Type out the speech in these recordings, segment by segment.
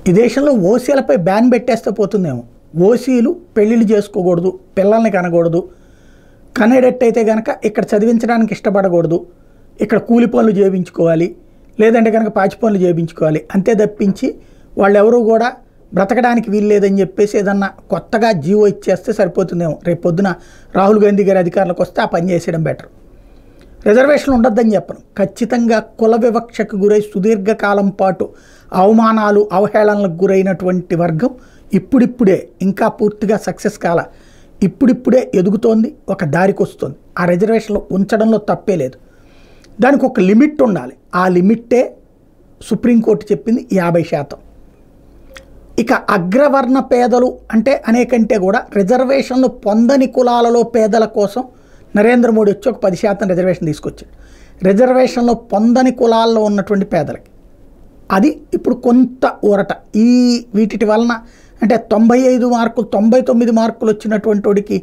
ఈ దేశంలో ఓసీలపై బ్యాన్ పెట్టేస్తే పోతుందేమో. ఓసీలు పెళ్ళిళ్ళు చేసుకోకూడదు, పిల్లల్ని కనకూడదు, కనేటట్టయితే కనుక ఇక్కడ చదివించడానికి ఇష్టపడకూడదు, ఇక్కడ కూలి పనులు చేయించుకోవాలి, లేదంటే కనుక పాచి పనులు చేయించుకోవాలి, అంతే తప్పించి వాళ్ళు ఎవరు కూడా బ్రతకడానికి వీలు లేదని చెప్పేసి ఏదన్నా కొత్తగా జీవో ఇచ్చేస్తే సరిపోతుందేమో. రేపు పొద్దున రాహుల్ గాంధీ గారి అధికారంలోకి వస్తే ఆ పని చేసేయడం బెటర్. రిజర్వేషన్లు ఉండొద్దని చెప్పను, ఖచ్చితంగా కుల వివక్షకు గురై సుదీర్ఘకాలం పాటు అవమానాలు అవహేళనలకు గురైనటువంటి వర్గం ఇప్పుడిప్పుడే, ఇంకా పూర్తిగా సక్సెస్ కాల, ఇప్పుడిప్పుడే ఎదుగుతోంది, ఒక దారికి వస్తుంది. ఆ రిజర్వేషన్లు ఉంచడంలో తప్పే లేదు, దానికి ఒక లిమిట్ ఉండాలి. ఆ లిమిట్టే సుప్రీంకోర్టు చెప్పింది 50%. ఇక అగ్రవర్ణ పేదలు అంటే అనేకంటే కూడా రిజర్వేషన్లు పొందని కులాలలో పేదల కోసం నరేంద్ర మోడీ వచ్చి ఒక 10% రిజర్వేషన్ తీసుకొచ్చాడు. రిజర్వేషన్లో పొందని కులాల్లో ఉన్నటువంటి పేదలకి అది ఇప్పుడు కొంత ఊరట. వీటి వలన అంటే 95 మార్కులు 99 మార్కులు వచ్చినటువంటి వాడికి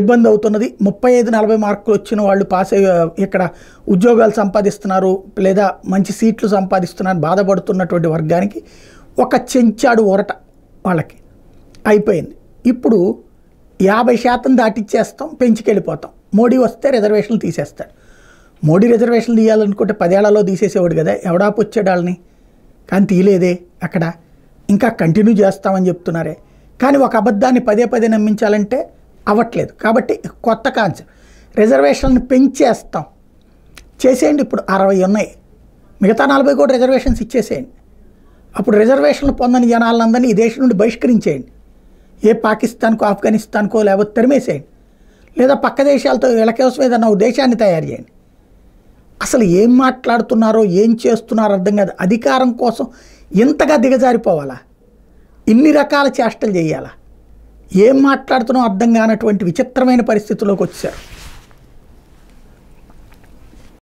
ఇబ్బంది అవుతున్నది. 35-40 మార్కులు వచ్చిన వాళ్ళు పాస్ ఇక్కడ ఉద్యోగాలు సంపాదిస్తున్నారు లేదా మంచి సీట్లు సంపాదిస్తున్నారు బాధపడుతున్నటువంటి వర్గానికి ఒక చెంచాడు ఊరట వాళ్ళకి అయిపోయింది. ఇప్పుడు 50% దాటిచ్చేస్తాం, పెంచుకెళ్ళిపోతాం. మోడీ వస్తే రిజర్వేషన్లు తీసేస్తాడు. మోడీ రిజర్వేషన్లు తీయాలనుకుంటే 10 ఏళ్లలో తీసేసేవాడు కదా, ఎవడాపు వచ్చాడు వాళ్ళని. కానీ తీయలేదే, అక్కడ ఇంకా కంటిన్యూ చేస్తామని చెప్తున్నారే. కానీ ఒక అబద్ధాన్ని పదే నమ్మించాలంటే అవ్వట్లేదు. కాబట్టి కొత్త కాన్సెప్ట్, రిజర్వేషన్లు పెంచేస్తాం, చేసేయండి. ఇప్పుడు 60 ఉన్నాయి, మిగతా 40 కూడా రిజర్వేషన్స్ ఇచ్చేసేయండి. అప్పుడు రిజర్వేషన్లు పొందని జనాలందరినీ ఈ దేశం నుండి బహిష్కరించేయండి. ఏ పాకిస్తాన్కో ఆఫ్ఘనిస్తాన్కో లేకపోతే తరిమేసేయండి, లేదా పక్క దేశాలతో వీళ్ళకోసం ఏదన్నా దేశాన్ని తయారు చేయండి. అసలు ఏం మాట్లాడుతున్నారో ఏం చేస్తున్నారో అర్థం కాదు. అధికారం కోసం ఇంతగా దిగజారిపోవాలా, ఇన్ని రకాల చేష్టలు చేయాలా, ఏం మాట్లాడుతున్నారో అర్థం కానటువంటి విచిత్రమైన పరిస్థితుల్లోకి వచ్చారు.